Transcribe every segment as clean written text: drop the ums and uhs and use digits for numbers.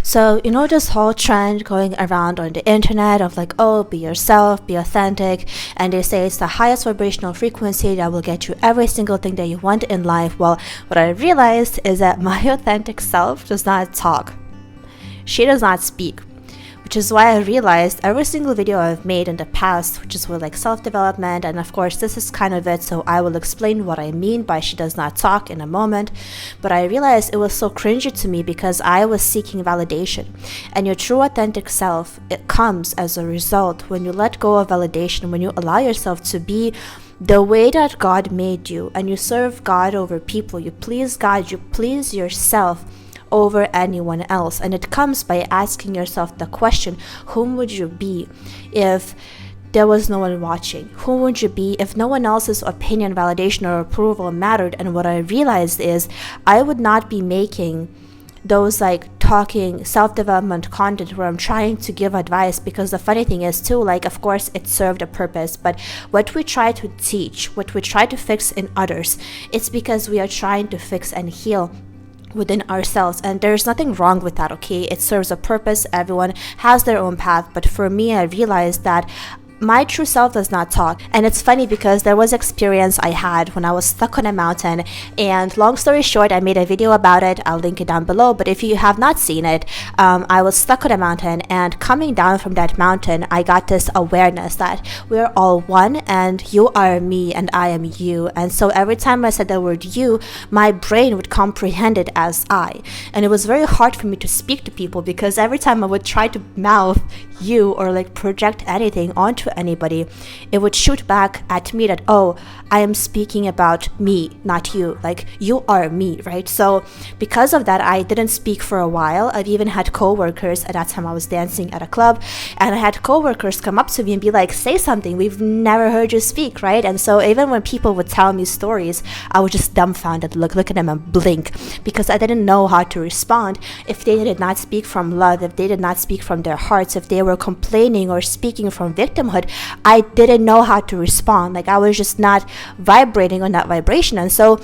So, this whole trend going around on the internet of like, oh, be yourself, be authentic, and they say it's the highest vibrational frequency that will get you every single thing that you want in life. Well, what I realized is that my authentic self does not talk. She does not speak. Which is why I realized every single video I've made in the past, which is with like self-development, and of course this is kind of it, so I will explain what I mean by she does not talk in a moment, but I realized it was so cringy to me because I was seeking validation. And your true authentic self, it comes as a result when you let go of validation, when you allow yourself to be the way that God made you, and you serve God over people, you please God, you please yourself over anyone else. And it comes by asking yourself the question, whom would you be if there was no one watching? Who would you be if no one else's opinion, validation, or approval mattered? And what I realized is I would not be making those like talking self-development content where I'm trying to give advice, because the funny thing is too, like, of course it served a purpose, but what we try to teach, what we try to fix in others, it's because we are trying to fix and heal within ourselves, and there's nothing wrong with that. Okay, it serves a purpose, everyone has their own path, but for me, I realized that my true self does not talk. And it's funny because there was experience I had when I was stuck on a mountain, and long story short, I made a video about it. I'll link it down below, but if you have not seen it, I was stuck on a mountain, and coming down from that mountain, I got this awareness that we're all one, and you are me and I am you. And so every time I said the word you, my brain would comprehend it as I, and it was very hard for me to speak to people because every time I would try to mouth you or like project anything onto anybody, it would shoot back at me that, oh, I am speaking about me, not you, like you are me, right? So because of that, I didn't speak for a while. I've even had co-workers, at that time I was dancing at a club, and I had co-workers come up to me and be like, say something, we've never heard you speak, right? And so even when people would tell me stories, I was just dumbfounded, look at them and blink, because I didn't know how to respond if they did not speak from love, if they did not speak from their hearts, if they were complaining or speaking from victimhood. I didn't know how to respond. Like, I was just not vibrating on that vibration. And so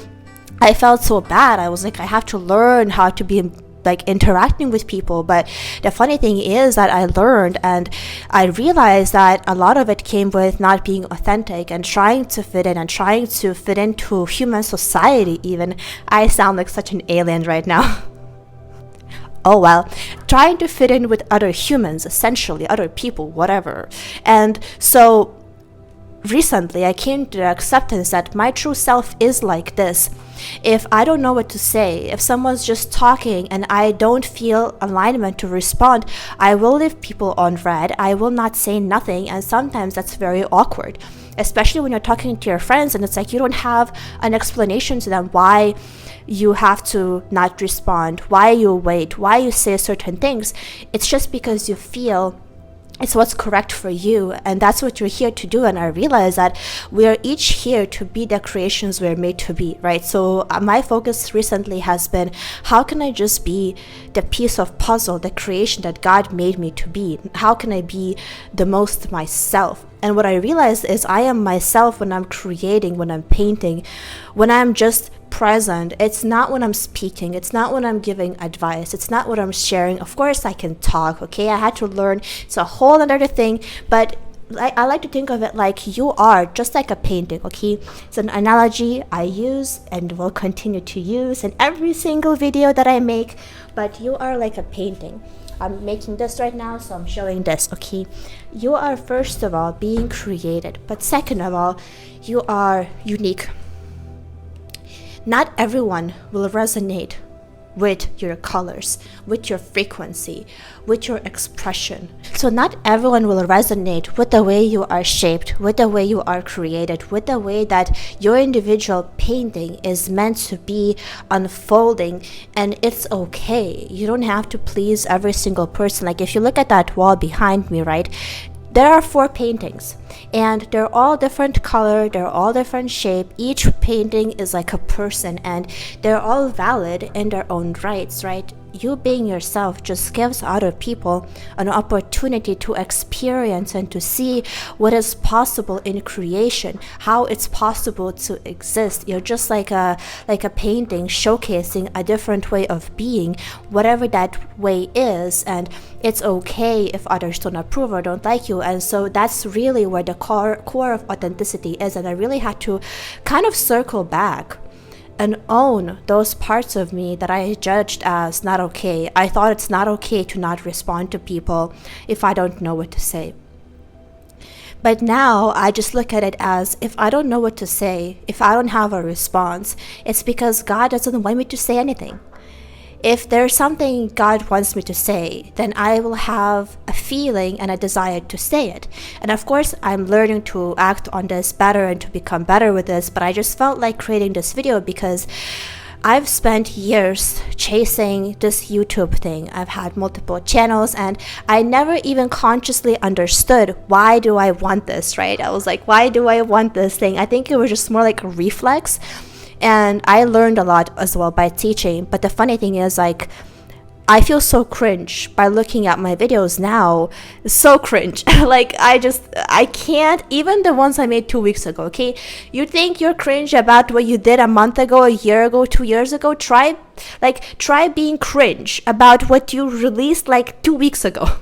I felt so bad. I was like, I have to learn how to be like interacting with people. But the funny thing is that I learned, and I realized that a lot of it came with not being authentic and trying to fit in and trying to fit into human society. Even I sound like such an alien right now. Oh well, trying to fit in with other humans, essentially, other people, whatever. And so recently I came to the acceptance that my true self is like this. If I don't know what to say, if someone's just talking and I don't feel alignment to respond, I will leave people on red. I will not say nothing, and sometimes that's very awkward, especially when you're talking to your friends and it's like you don't have an explanation to them why you have to not respond, why you wait, why you say certain things. It's just because you feel it's what's correct for you, and that's what you're here to do. And I realize that we are each here to be the creations we're made to be, right? So my focus recently has been, how can I just be the piece of puzzle, the creation that God made me to be? How can I be the most myself? And what I realized is I am myself when I'm creating, when I'm painting, when I'm just present. It's not when I'm speaking, it's not when I'm giving advice, it's not what I'm sharing. Of course I can talk, okay? I had to learn, it's a whole other thing, but I like to think of it like you are just like a painting, okay? It's an analogy I use and will continue to use in every single video that I make, but you are like a painting. I'm making this right now, so I'm showing this, okay? You are, first of all, being created, but second of all, you are unique. Not everyone will resonate with your colors, with your frequency, with your expression. So not everyone will resonate with the way you are shaped, with the way you are created, with the way that your individual painting is meant to be unfolding. And it's okay. You don't have to please every single person. Like if you look at that wall behind me, right? There are 4 paintings, and they're all different color, they're all different shape. Each painting is like a person, and they're all valid in their own rights, right? you being yourself just gives other people an opportunity to experience and to see what is possible in creation, how it's possible to exist. You're just like a painting showcasing a different way of being, whatever that way is, and it's okay if others don't approve or don't like you. And so that's really where the core of authenticity is. And I really had to kind of circle back and own those parts of me that I judged as not okay. I thought it's not okay to not respond to people if I don't know what to say. But now I just look at it as, if I don't know what to say, if I don't have a response, it's because God doesn't want me to say anything. If there's something God wants me to say, then I will have a feeling and a desire to say it. And of course, I'm learning to act on this better and to become better with this, but I just felt like creating this video because I've spent years chasing this YouTube thing. I've had multiple channels and I never even consciously understood, why do I want this, right? I was like, why do I want this thing? I think it was just more like a reflex. And I learned a lot as well by teaching. But the funny thing is, like, I feel so cringe by looking at my videos now. So cringe. Like, I can't, even the ones I made 2 weeks ago, okay? You think you're cringe about what you did a month ago, a year ago, 2 years ago? Try being cringe about what you released like 2 weeks ago.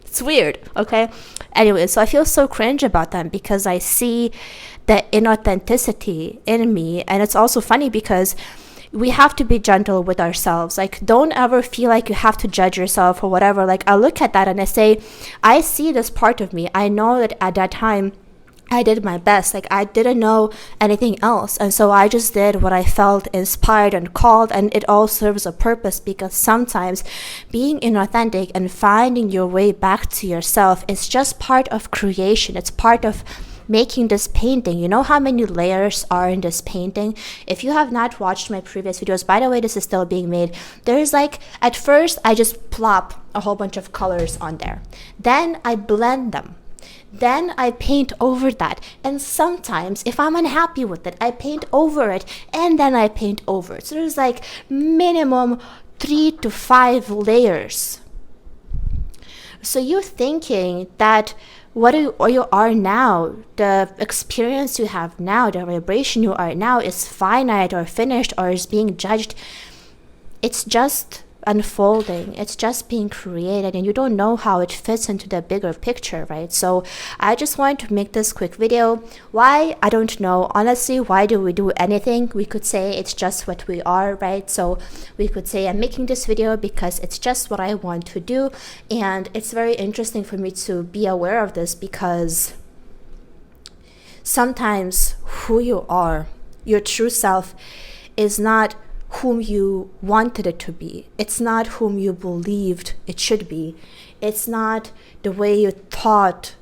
It's weird, okay? Anyway, so I feel so cringe about them because I see the inauthenticity in me. And it's also funny because we have to be gentle with ourselves. Like, don't ever feel like you have to judge yourself or whatever. Like, I look at that and I say, I see this part of me. I know that at that time I did my best. Like, I didn't know anything else. And so I just did what I felt inspired and called, and it all serves a purpose, because sometimes being inauthentic and finding your way back to yourself is just part of creation. It's part of making this painting. You know how many layers are in this painting? If you have not watched my previous videos, by the way, this is still being made. There's like, at first I just plop a whole bunch of colors on there. Then I blend them. Then I paint over that. And sometimes if I'm unhappy with it, I paint over it, and then I paint over it. So there's like minimum 3 to 5 layers. So you're thinking that what you are now, the experience you have now, the vibration you are now is finite or finished or is being judged. It's just unfolding. It's just being created, and you don't know how it fits into the bigger picture, right? So I just wanted to make this quick video. Why? I don't know. Honestly, why do we do anything? We could say it's just what we are, right? So we could say I'm making this video because it's just what I want to do. And it's very interesting for me to be aware of this, because sometimes who you are, your true self, is not whom you wanted it to be. It's not whom you believed it should be. It's not the way you thought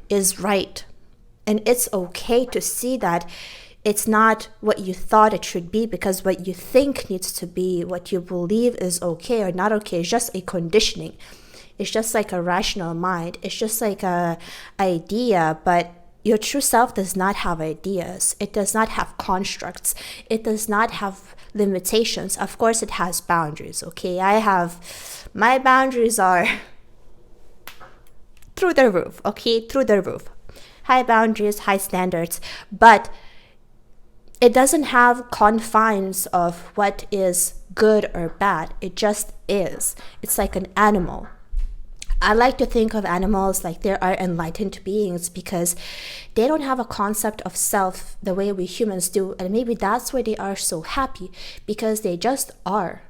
is right. And it's okay to see that it's not what you thought it should be, because what you think needs to be, what you believe is okay or not okay, is just a conditioning. It's just like a rational mind. It's just like a idea, but your true self does not have ideas. It does not have constructs. It does not have limitations. Of course, it has boundaries, okay? My boundaries are through the roof, okay? Through the roof. High boundaries, high standards, but it doesn't have confines of what is good or bad. It just is. It's like an animal. I like to think of animals like they are enlightened beings, because they don't have a concept of self the way we humans do. And maybe that's why they are so happy, because they just are.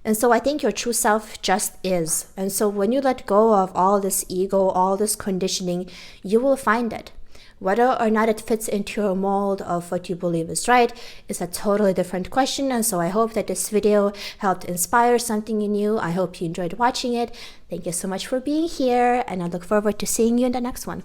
And so I think your true self just is. And so when you let go of all this ego, all this conditioning, you will find it. Whether or not it fits into your mold of what you believe is right is a totally different question. And so I hope that this video helped inspire something in you. I hope you enjoyed watching it. Thank you so much for being here, and I look forward to seeing you in the next one.